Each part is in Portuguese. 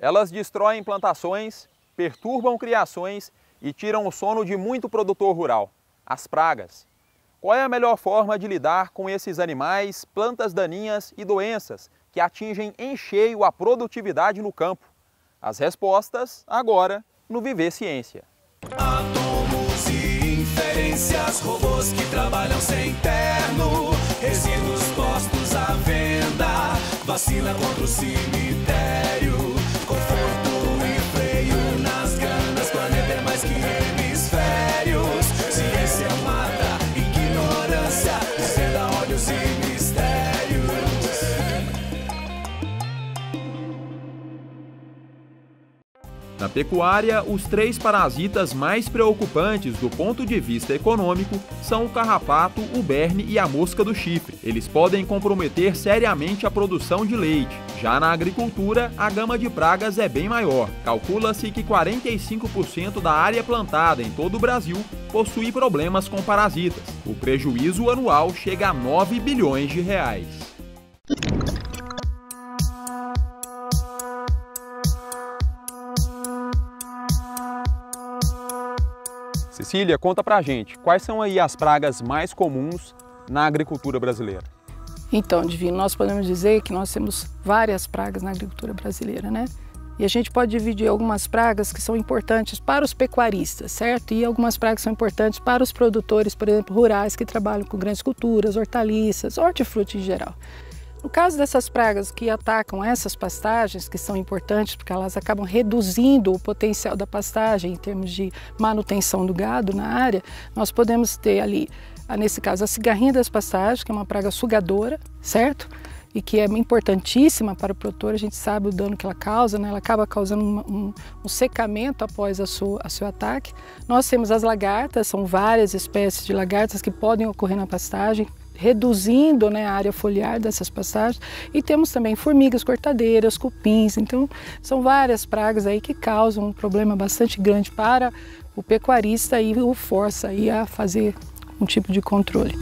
Elas destroem plantações, perturbam criações e tiram o sono de muito produtor rural, as pragas. Qual é a melhor forma de lidar com esses animais, plantas daninhas e doenças que atingem em cheio a produtividade no campo? As respostas agora no Viver Ciência. Átomos e inferências, robôs que trabalham sem terno, resíduos postos à venda, vacina contra o cemitério, conforto e freio nas canas, planeta é mais que hemisférios, ciência mata, ignorância, desvenda olhos e mistérios. Na pecuária, os 3 parasitas mais preocupantes do ponto de vista econômico são o carrapato, o berne e a mosca do chifre. Eles podem comprometer seriamente a produção de leite. Já na agricultura, a gama de pragas é bem maior. Calcula-se que 45% da área plantada em todo o Brasil possui problemas com parasitas. O prejuízo anual chega a 9 bilhões de reais. Cecília, conta pra gente, quais são aí as pragas mais comuns na agricultura brasileira? Então, Divino, nós podemos dizer que nós temos várias pragas na agricultura brasileira, né? E a gente pode dividir algumas pragas que são importantes para os pecuaristas, certo? E algumas pragas que são importantes para os produtores, por exemplo, rurais que trabalham com grandes culturas, hortaliças, hortifruti em geral. No caso dessas pragas que atacam essas pastagens, que são importantes porque elas acabam reduzindo o potencial da pastagem em termos de manutenção do gado na área, nós podemos ter ali, nesse caso, a cigarrinha das pastagens, que é uma praga sugadora, certo? E que é importantíssima para o produtor, a gente sabe o dano que ela causa, né? Ela acaba causando um secamento após o seu ataque. Nós temos as lagartas, são várias espécies de lagartas que podem ocorrer na pastagem, reduzindo, né, a área foliar dessas pastagens, e temos também formigas cortadeiras, cupins, então são várias pragas aí que causam um problema bastante grande para o pecuarista e o força aí a fazer um tipo de controle.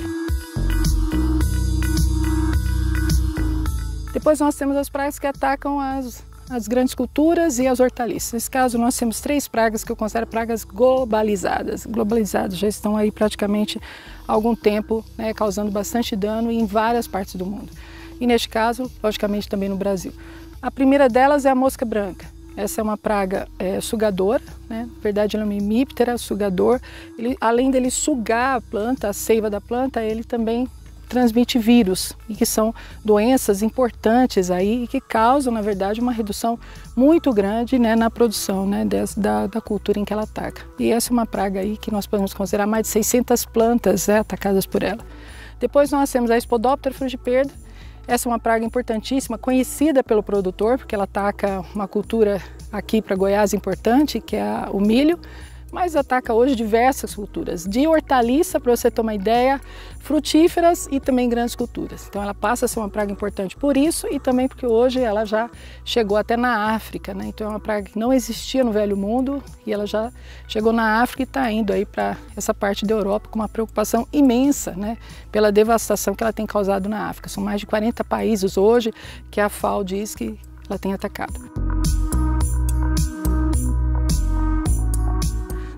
Depois nós temos as pragas que atacam as grandes culturas e as hortaliças. Nesse caso nós temos 3 pragas que eu considero pragas globalizadas. Globalizadas, já estão aí praticamente há algum tempo, né, causando bastante dano em várias partes do mundo. E neste caso, logicamente também no Brasil. A primeira delas é a mosca branca. Essa é uma praga sugadora, né? Na verdade ela é uma hemíptera, sugador. Ele, além dele sugar a planta, a seiva da planta, ele também transmite vírus, e que são doenças importantes aí e que causam, na verdade, uma redução muito grande, né, na produção, né, da cultura em que ela ataca. E essa é uma praga aí que nós podemos considerar mais de 600 plantas, né, atacadas por ela. Depois nós temos a Espodoptera frugiperda. Essa é uma praga importantíssima, conhecida pelo produtor, porque ela ataca uma cultura aqui para Goiás importante, que é o milho, mas ataca hoje diversas culturas, de hortaliça, para você ter uma ideia, frutíferas e também grandes culturas. Então ela passa a ser uma praga importante por isso e também porque hoje ela já chegou até na África, né? Então é uma praga que não existia no Velho Mundo e ela já chegou na África e está indo aí para essa parte da Europa com uma preocupação imensa, né? Pela devastação que ela tem causado na África. São mais de 40 países hoje que a FAO diz que ela tem atacado.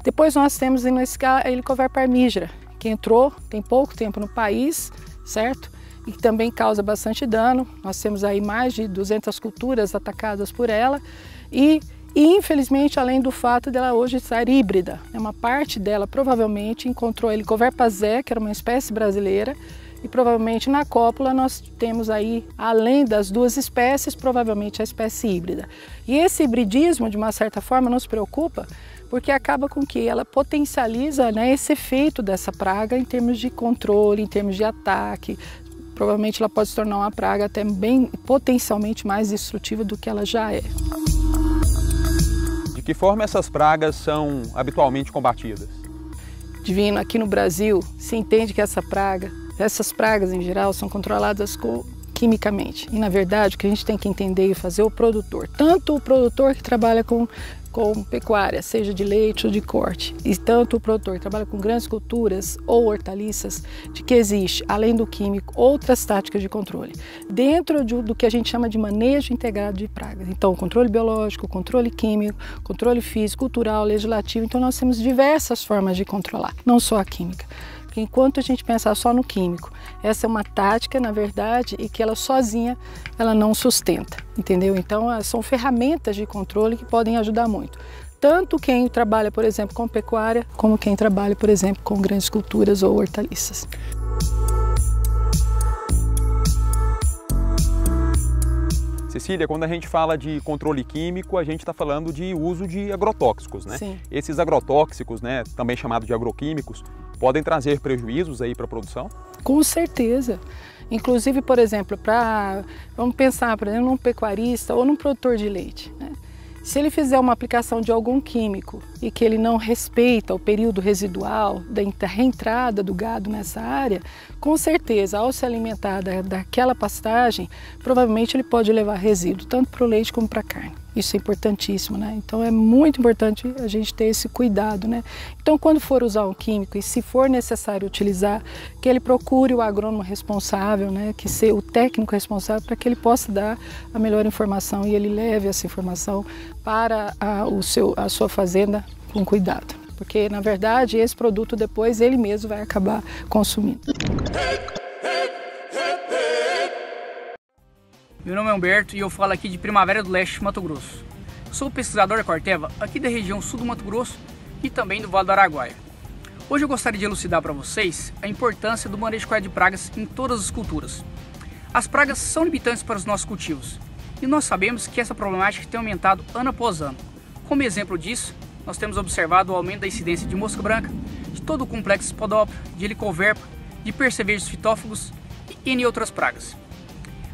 Depois nós temos a Helicoverpa parmígera, que entrou tem pouco tempo no país, certo? E que também causa bastante dano. Nós temos aí mais de 200 culturas atacadas por ela e infelizmente, além do fato dela hoje estar híbrida, uma parte dela provavelmente encontrou a Helicoverpa zé, que era uma espécie brasileira, e provavelmente na cópula nós temos aí, além das 2 espécies, provavelmente a espécie híbrida. E esse hibridismo, de uma certa forma, nos preocupa, porque acaba com que ela potencializa, né, esse efeito dessa praga em termos de controle, em termos de ataque. Provavelmente ela pode se tornar uma praga até bem potencialmente mais destrutiva do que ela já é. De que forma essas pragas são habitualmente combatidas? Divino, aqui no Brasil se entende que essas pragas em geral são controladas com quimicamente. E, na verdade, o que a gente tem que entender e fazer é o produtor. Tanto o produtor que trabalha com pecuária, seja de leite ou de corte, e tanto o produtor que trabalha com grandes culturas ou hortaliças, de que existe, além do químico, outras táticas de controle, dentro do que a gente chama de manejo integrado de pragas. Então, controle biológico, controle químico, controle físico, cultural, legislativo. Então, nós temos diversas formas de controlar, não só a química. Porque enquanto a gente pensar só no químico, essa é uma tática, na verdade, e que ela sozinha, ela não sustenta, entendeu? Então, são ferramentas de controle que podem ajudar muito. Tanto quem trabalha, por exemplo, com pecuária, como quem trabalha, por exemplo, com grandes culturas ou hortaliças. Cecília, quando a gente fala de controle químico, a gente está falando de uso de agrotóxicos, né? Sim. Esses agrotóxicos, né, também chamados de agroquímicos, podem trazer prejuízos aí para a produção? Com certeza. Inclusive, por exemplo, vamos pensar, por exemplo, num pecuarista ou num produtor de leite, né? Se ele fizer uma aplicação de algum químico e que ele não respeita o período residual da reentrada do gado nessa área, com certeza, ao se alimentar daquela pastagem, provavelmente ele pode levar resíduo, tanto para o leite como para a carne. Isso é importantíssimo, né? Então é muito importante a gente ter esse cuidado, né? Então, quando for usar um químico e se for necessário utilizar, que ele procure o agrônomo responsável, né? Que seja o técnico responsável, para que ele possa dar a melhor informação e ele leve essa informação para a sua fazenda com cuidado. Porque, na verdade, esse produto depois ele mesmo vai acabar consumindo. Meu nome é Humberto e eu falo aqui de Primavera do Leste, Mato Grosso. Sou pesquisador da Corteva aqui da região sul do Mato Grosso e também do Vale do Araguaia. Hoje eu gostaria de elucidar para vocês a importância do manejo correto de pragas em todas as culturas. As pragas são limitantes para os nossos cultivos e nós sabemos que essa problemática tem aumentado ano após ano. Como exemplo disso, nós temos observado o aumento da incidência de mosca branca, de todo o complexo Spodoptera, de helicoverpa, de percevejos fitófagos e N outras pragas.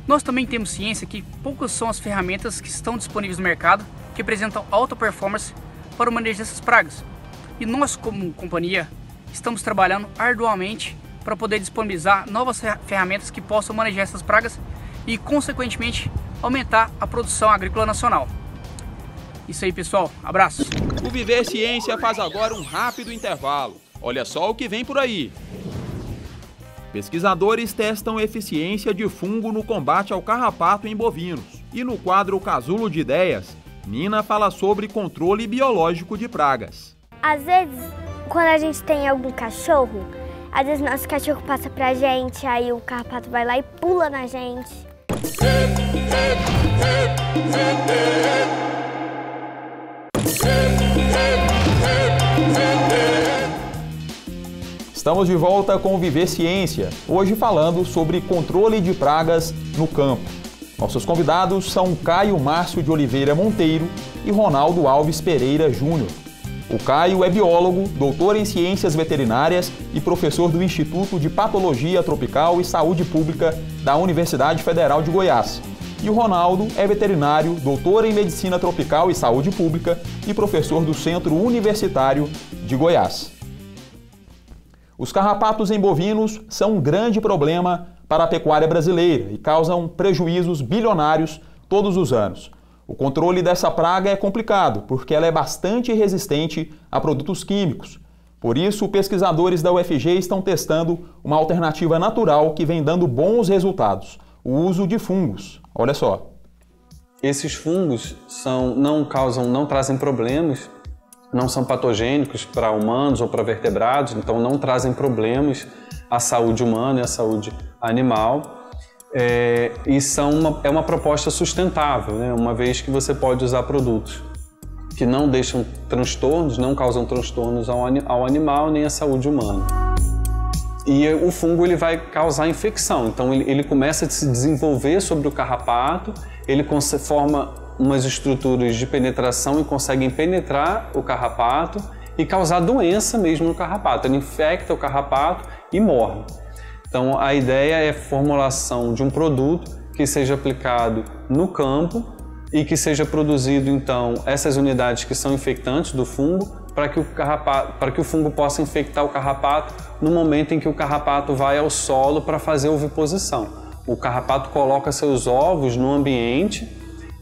Nós também temos ciência que poucas são as ferramentas que estão disponíveis no mercado que apresentam alta performance para o manejo dessas pragas. E nós, como companhia, estamos trabalhando arduamente para poder disponibilizar novas ferramentas que possam manejar essas pragas e, consequentemente, aumentar a produção agrícola nacional. Isso aí, pessoal. Abraços! O Viver Ciência faz agora um rápido intervalo. Olha só o que vem por aí. Pesquisadores testam eficiência de fungo no combate ao carrapato em bovinos. E no quadro Casulo de Ideias, Nina fala sobre controle biológico de pragas. Às vezes, quando a gente tem algum cachorro, às vezes nosso cachorro passa pra gente, aí o carrapato vai lá e pula na gente. Estamos de volta com o Viver Ciência, hoje falando sobre controle de pragas no campo. Nossos convidados são Caio Márcio de Oliveira Monteiro e Ronaldo Alves Pereira Júnior. O Caio é biólogo, doutor em Ciências Veterinárias e professor do Instituto de Patologia Tropical e Saúde Pública da Universidade Federal de Goiás. E o Ronaldo é veterinário, doutor em Medicina Tropical e Saúde Pública e professor do Centro Universitário de Goiás. Os carrapatos em bovinos são um grande problema para a pecuária brasileira e causam prejuízos bilionários todos os anos. O controle dessa praga é complicado, porque ela é bastante resistente a produtos químicos. Por isso, pesquisadores da UFG estão testando uma alternativa natural que vem dando bons resultados: o uso de fungos. Olha só. Esses fungos não trazem problemas, não são patogênicos para humanos ou para vertebrados, então não trazem problemas à saúde humana e à saúde animal. E é uma proposta sustentável, né? Uma vez que você pode usar produtos que não deixam transtornos, não causam transtornos ao animal nem à saúde humana. E o fungo ele vai causar infecção, então ele começa a se desenvolver sobre o carrapato, ele forma umas estruturas de penetração e conseguem penetrar o carrapato e causar doença mesmo no carrapato. Ele infecta o carrapato e morre. Então a ideia é a formulação de um produto que seja aplicado no campo e que seja produzido então essas unidades que são infectantes do fungo para que o fungo possa infectar o carrapato no momento em que o carrapato vai ao solo para fazer oviposição. O carrapato coloca seus ovos no ambiente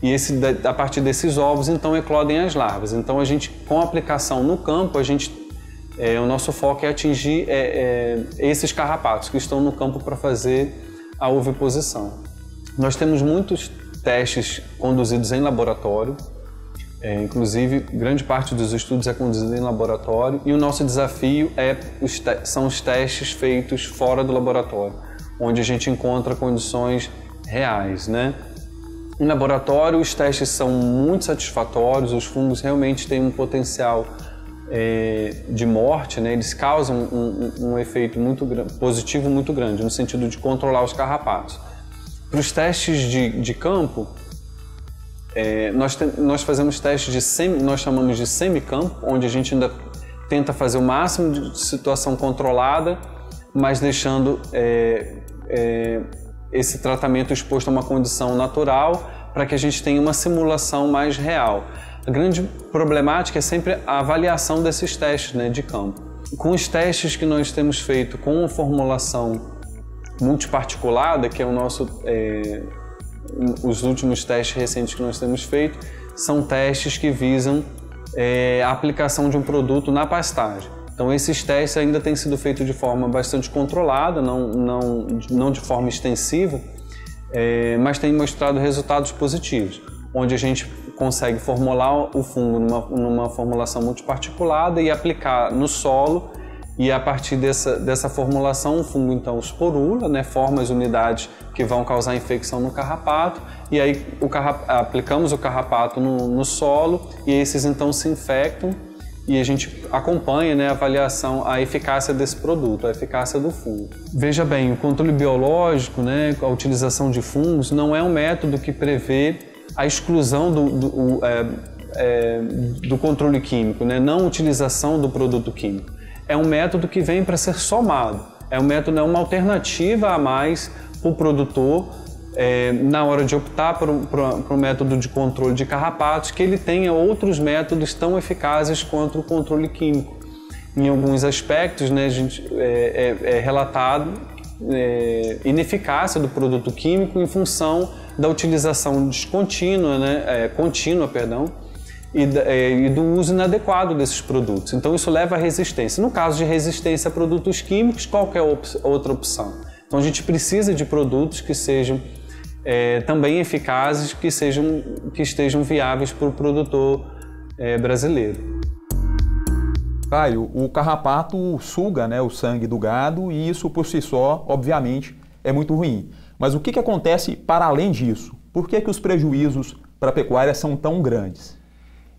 e a partir desses ovos, então, eclodem as larvas. Então, a gente, com a aplicação no campo, o nosso foco é atingir esses carrapatos que estão no campo para fazer a oviposição. Nós temos muitos testes conduzidos em laboratório, inclusive grande parte dos estudos é conduzida em laboratório, e o nosso desafio são os testes feitos fora do laboratório, onde a gente encontra condições reais, né? Em laboratório, os testes são muito satisfatórios, os fungos realmente têm um potencial de morte, né? Eles causam um efeito positivo muito grande, no sentido de controlar os carrapatos. Para os testes de campo, nós fazemos testes nós chamamos de semicampo, onde a gente ainda tenta fazer o máximo de situação controlada, mas deixando esse tratamento exposto a uma condição natural para que a gente tenha uma simulação mais real. A grande problemática é sempre a avaliação desses testes, né, de campo. Com os testes que nós temos feito com a formulação multiparticulada, que é os últimos testes recentes que nós temos feito, são testes que visam a aplicação de um produto na pastagem. Então, esses testes ainda têm sido feitos de forma bastante controlada, não de forma extensiva, mas têm mostrado resultados positivos, onde a gente consegue formular o fungo numa formulação multiparticulada e aplicar no solo, e a partir dessa formulação o fungo então esporula, né, forma as unidades que vão causar infecção no carrapato, e aí aplicamos o carrapato no solo e esses então se infectam e a gente acompanha, né, a eficácia desse produto, a eficácia do fungo. Veja bem, o controle biológico, né, a utilização de fungos não é um método que prevê a exclusão do controle químico, né, não utilização do produto químico. É um método que vem para ser somado, é uma alternativa a mais para o produtor na hora de optar por um método de controle de carrapatos, que ele tenha outros métodos tão eficazes quanto o controle químico. Em alguns aspectos, né, é relatado ineficácia do produto químico em função da utilização descontínua, contínua, e do uso inadequado desses produtos. Então isso leva à resistência. No caso de resistência a produtos químicos, qualquer outra opção. Então a gente precisa de produtos que sejam também eficazes, que estejam viáveis para o produtor brasileiro. Caio, o carrapato suga, né, o sangue do gado e isso por si só, obviamente, é muito ruim. Mas o que acontece para além disso? Por que os prejuízos para a pecuária são tão grandes?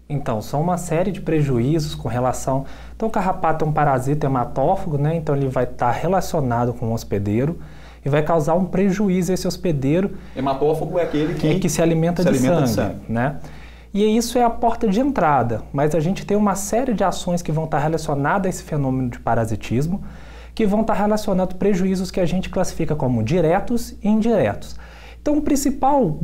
Então, são uma série de prejuízos com relação... Então, o carrapato é um parasita hematófago, né? Então ele vai estar relacionado com o hospedeiro e vai causar um prejuízo a esse hospedeiro. Hematófago é aquele que se alimenta de sangue, né? E isso é a porta de entrada, mas a gente tem uma série de ações que vão estar relacionadas a esse fenômeno de parasitismo, que vão estar relacionados a prejuízos que a gente classifica como diretos e indiretos. Então, o principal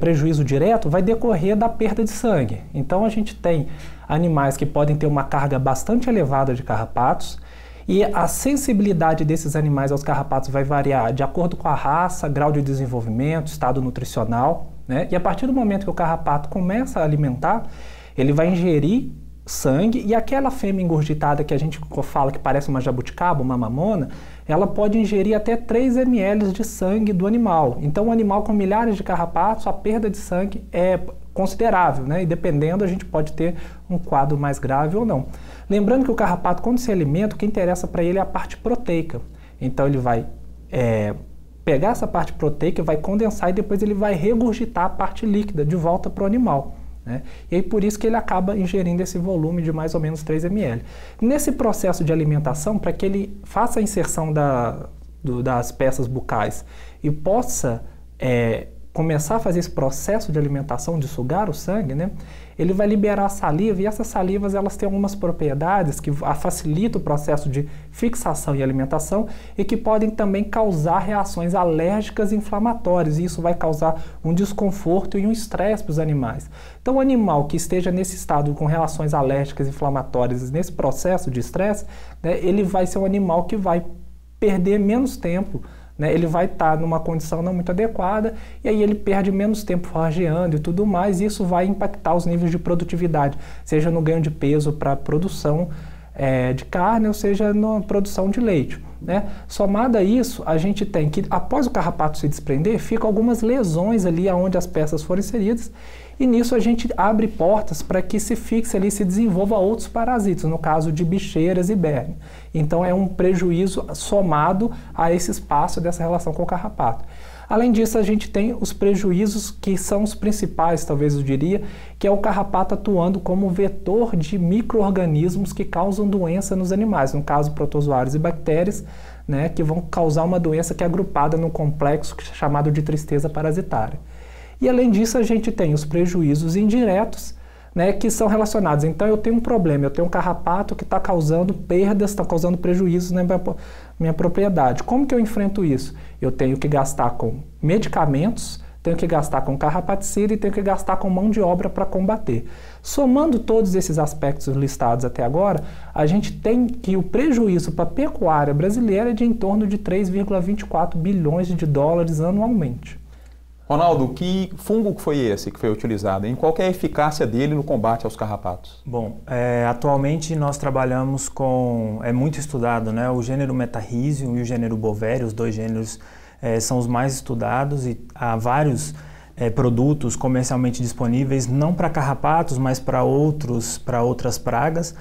prejuízo direto vai decorrer da perda de sangue. Então, a gente tem animais que podem ter uma carga bastante elevada de carrapatos e a sensibilidade desses animais aos carrapatos vai variar de acordo com a raça, grau de desenvolvimento, estado nutricional, né? E a partir do momento que o carrapato começa a alimentar, ele vai ingerir sangue e aquela fêmea engurgitada que a gente fala que parece uma jabuticaba, uma mamona, ela pode ingerir até 3 ml de sangue do animal. Então, um animal com milhares de carrapatos, a perda de sangue é considerável, né? E dependendo, a gente pode ter um quadro mais grave ou não. Lembrando que o carrapato, quando se alimenta, o que interessa para ele é a parte proteica. Então, ele vai pegar essa parte proteica, vai condensar e depois ele vai regurgitar a parte líquida de volta para o animal. Né? E aí por isso que ele acaba ingerindo esse volume de mais ou menos 3 ml. Nesse processo de alimentação, para que ele faça a inserção das peças bucais e possa começar a fazer esse processo de alimentação, de sugar o sangue, né? Ele vai liberar a saliva e essas salivas elas têm algumas propriedades que facilitam o processo de fixação e alimentação e que podem também causar reações alérgicas e inflamatórias e isso vai causar um desconforto e um estresse para os animais. Então o animal que esteja nesse estado com reações alérgicas e inflamatórias nesse processo de estresse, né, ele vai ser um animal que vai perder menos tempo né, ele vai estar numa condição não muito adequada e aí ele perde menos tempo forrageando e tudo mais, e isso vai impactar os níveis de produtividade, seja no ganho de peso para a produção de carne, ou seja, na produção de leite, né? Somado a isso, a gente tem que, após o carrapato se desprender, ficam algumas lesões ali onde as peças foram inseridas, e nisso a gente abre portas para que se fixe ali, se desenvolva outros parasitas, no caso de bicheiras e berne. Então é um prejuízo somado a esse espaço dessa relação com o carrapato. Além disso, a gente tem os prejuízos que são os principais, talvez eu diria, que é o carrapato atuando como vetor de micro-organismos que causam doença nos animais, no caso protozoários e bactérias, né, que vão causar uma doença que é agrupada num complexo chamado de tristeza parasitária. E além disso, a gente tem os prejuízos indiretos, né, que são relacionados. Então eu tenho um problema, eu tenho um carrapato que está causando perdas, está causando prejuízos na minha propriedade. Como que eu enfrento isso? Eu tenho que gastar com medicamentos, tenho que gastar com carrapaticida e tenho que gastar com mão de obra para combater. Somando todos esses aspectos listados até agora, a gente tem que o prejuízo para a pecuária brasileira é de em torno de 3,24 bilhões de dólares anualmente. Ronaldo, que fungo foi esse que foi utilizado? Em qual é a eficácia dele no combate aos carrapatos? Bom, atualmente nós trabalhamos com, é muito estudado, né, o gênero Metarrhizium e o gênero Bovéria, os dois gêneros são os mais estudados e há vários produtos comercialmente disponíveis, não para carrapatos, mas para outras pragas.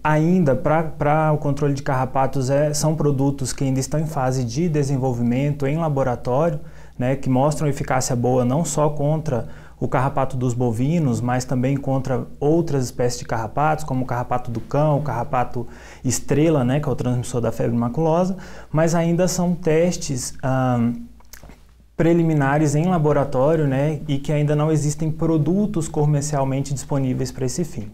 Ainda para o controle de carrapatos são produtos que ainda estão em fase de desenvolvimento em laboratório, né, que mostram eficácia boa não só contra o carrapato dos bovinos, mas também contra outras espécies de carrapatos, como o carrapato do cão, o carrapato estrela, né, que é o transmissor da febre maculosa, mas ainda são testes preliminares em laboratório, né, e que ainda não existem produtos comercialmente disponíveis para esse fim.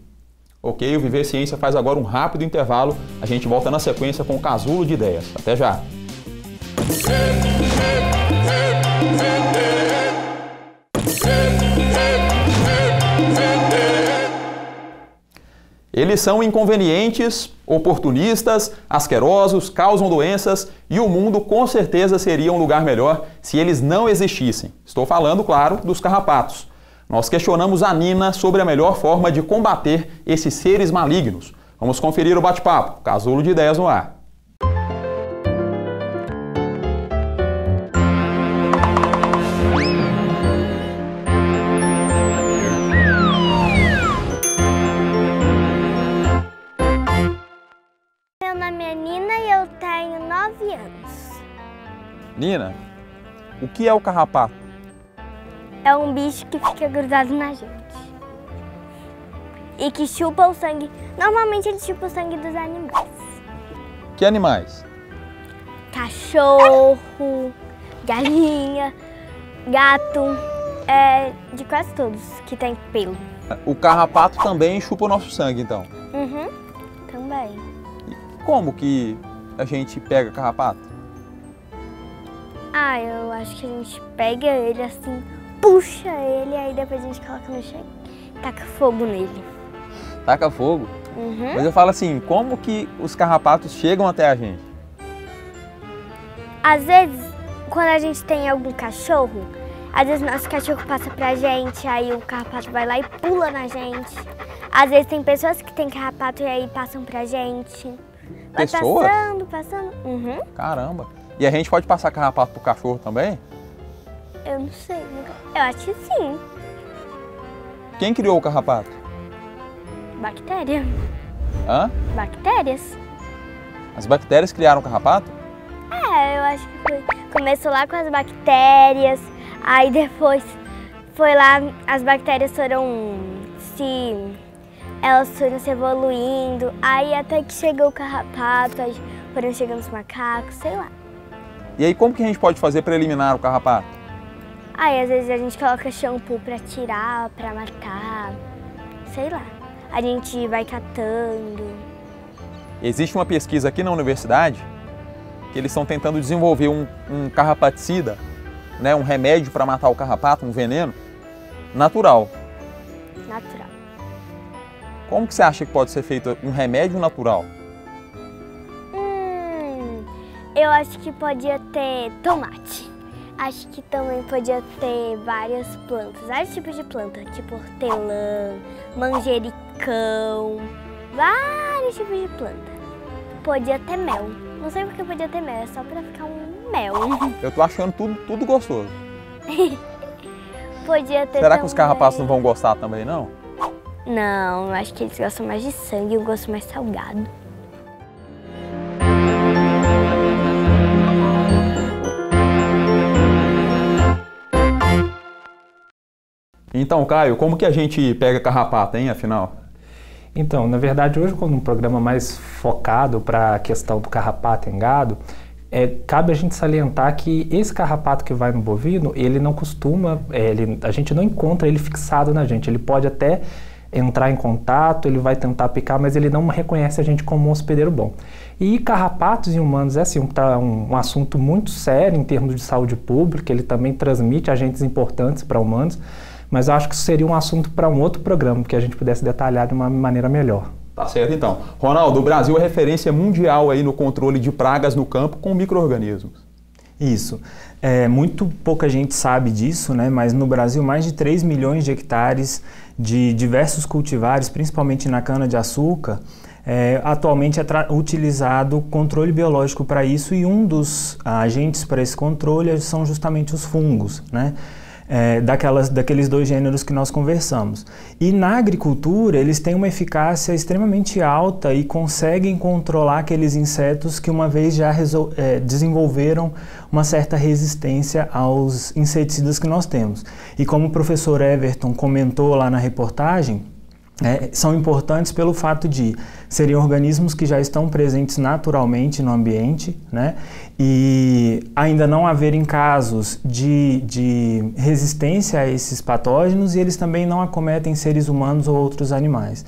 Ok, o Viver Ciência faz agora um rápido intervalo, a gente volta na sequência com o Casulo de Ideias. Até já! Eles são inconvenientes, oportunistas, asquerosos, causam doenças e o mundo com certeza seria um lugar melhor se eles não existissem. Estou falando, claro, dos carrapatos. Nós questionamos a Nina sobre a melhor forma de combater esses seres malignos. Vamos conferir o bate-papo. Casulo de Ideias no ar. Meu nome é Nina e eu tenho 9 anos. Nina, o que é o carrapato? É um bicho que fica grudado na gente. E que chupa o sangue. Normalmente ele chupa o sangue dos animais. Que animais? Cachorro, galinha, gato, de quase todos que tem pelo. O carrapato também chupa o nosso sangue, então? Uhum, também. E como que a gente pega carrapato? Eu acho que a gente pega ele assim, puxa ele, aí depois a gente coloca no chão e taca fogo nele. Taca fogo? Uhum. Mas eu falo assim, como que os carrapatos chegam até a gente? Às vezes, quando a gente tem algum cachorro, às vezes nosso cachorro passa pra gente, aí o carrapato vai lá e pula na gente. Às vezes tem pessoas que têm carrapato e aí passam pra gente. Vai Pessoas? passando. Uhum. Caramba. E a gente pode passar carrapato pro cachorro também? Eu não sei, eu acho que sim. Quem criou o carrapato? Bactéria. Hã? Bactérias. As bactérias criaram o carrapato? Eu acho que foi. Começou lá com as bactérias, aí depois foi lá, as bactérias elas foram se evoluindo, aí até que chegou o carrapato, aí foram chegando os macacos, sei lá. E aí como que a gente pode fazer para eliminar o carrapato? Aí às vezes a gente coloca shampoo pra tirar, pra matar, sei lá. A gente vai catando. Existe uma pesquisa aqui na universidade que eles estão tentando desenvolver um carrapaticida, né, um remédio para matar o carrapato, um veneno, natural. Natural. Como que você acha que pode ser feito um remédio natural? Eu acho que podia ter tomate. Acho que também podia ter várias plantas, vários tipos de planta, tipo hortelã, manjericão, vários tipos de planta. Podia ter mel. Não sei porque podia ter mel, é só pra ficar um mel. Eu tô achando tudo gostoso. Podia ter. Será também... que os carrapatos não vão gostar também, não? Não, eu acho que eles gostam mais de sangue e um gosto mais salgado. Então, Caio, como que a gente pega carrapato, hein, afinal? Então, na verdade, hoje, como um programa mais focado para a questão do carrapato em gado, cabe a gente salientar que esse carrapato que vai no bovino, ele não costuma, a gente não encontra ele fixado na gente. Ele pode até entrar em contato, ele vai tentar picar, mas ele não reconhece a gente como um hospedeiro bom. E carrapatos em humanos é assim, um assunto muito sério em termos de saúde pública, ele também transmite agentes importantes para humanos, mas eu acho que isso seria um assunto para um outro programa, que a gente pudesse detalhar de uma maneira melhor. Tá certo, então. Ronaldo, o Brasil é referência mundial aí no controle de pragas no campo com micro-organismos. Isso. Muito pouca gente sabe disso, né? Mas no Brasil mais de 3 milhões de hectares de diversos cultivares, principalmente na cana-de-açúcar, atualmente é utilizado controle biológico para isso, e um dos agentes para esse controle são justamente os fungos, né? Daqueles dois gêneros que nós conversamos. E na agricultura eles têm uma eficácia extremamente alta e conseguem controlar aqueles insetos que uma vez já desenvolveram uma certa resistência aos inseticidas que nós temos. E como o professor Everton comentou lá na reportagem, são importantes pelo fato de serem organismos que já estão presentes naturalmente no ambiente, né? E ainda não haverem casos de resistência a esses patógenos, e eles também não acometem seres humanos ou outros animais.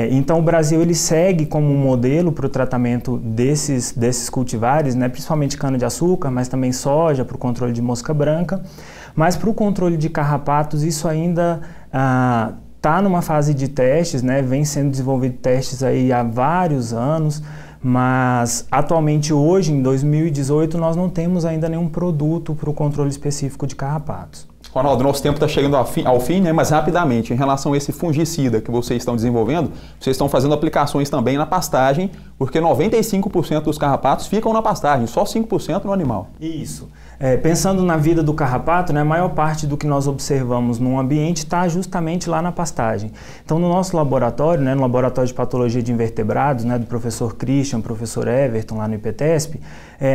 Então o Brasil ele segue como um modelo para o tratamento desses cultivares, né? Principalmente cana-de-açúcar, mas também soja para o controle de mosca branca. Mas para o controle de carrapatos isso ainda está numa fase de testes, né? Vem sendo desenvolvido testes aí há vários anos, mas atualmente hoje, em 2018, nós não temos ainda nenhum produto para o controle específico de carrapatos. Ronaldo, nosso tempo está chegando ao fim, né? Mas rapidamente, em relação a esse fungicida que vocês estão desenvolvendo, vocês estão fazendo aplicações também na pastagem, porque 95% dos carrapatos ficam na pastagem, só 5% no animal. Isso. Pensando na vida do carrapato, né, a maior parte do que nós observamos no ambiente está justamente lá na pastagem. Então, no nosso laboratório, né, no Laboratório de Patologia de Invertebrados, né, do professor Christian, professor Everton, lá no IPTESP,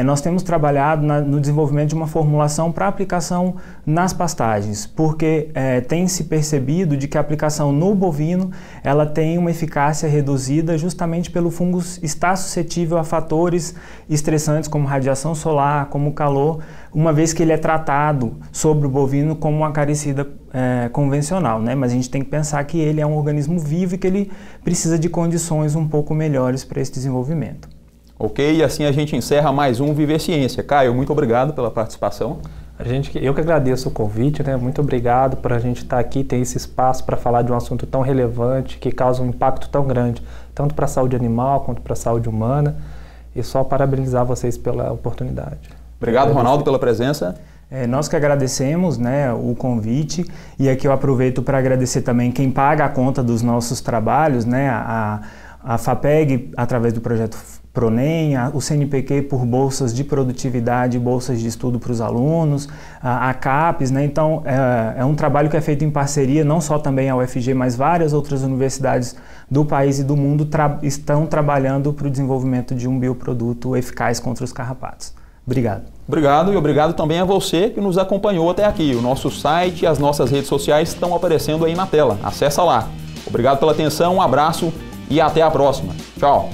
nós temos trabalhado no desenvolvimento de uma formulação para aplicação nas pastagens, porque tem se percebido de que a aplicação no bovino ela tem uma eficácia reduzida justamente pelo fungo estar suscetível a fatores estressantes como radiação solar, como calor, uma vez que ele é tratado sobre o bovino como uma acaricida convencional, né? Mas a gente tem que pensar que ele é um organismo vivo e que ele precisa de condições um pouco melhores para esse desenvolvimento. Ok, e assim a gente encerra mais um Viver Ciência. Caio, muito obrigado pela participação. Eu que agradeço o convite, né? Muito obrigado por a gente estar aqui, ter esse espaço para falar de um assunto tão relevante, que causa um impacto tão grande, tanto para a saúde animal quanto para a saúde humana. E só parabenizar vocês pela oportunidade. Obrigado, Ronaldo, pela presença. Nós que agradecemos, né, o convite, e aqui eu aproveito para agradecer também quem paga a conta dos nossos trabalhos, né, a FAPEG através do projeto PRONEM, o CNPq por bolsas de produtividade, bolsas de estudo para os alunos, a CAPES, né? Então é um trabalho que é feito em parceria, não só também a UFG, mas várias outras universidades do país e do mundo estão trabalhando para o desenvolvimento de um bioproduto eficaz contra os carrapatos. Obrigado. Obrigado, e obrigado também a você que nos acompanhou até aqui. O nosso site e as nossas redes sociais estão aparecendo aí na tela. Acessa lá. Obrigado pela atenção, um abraço e até a próxima. Tchau!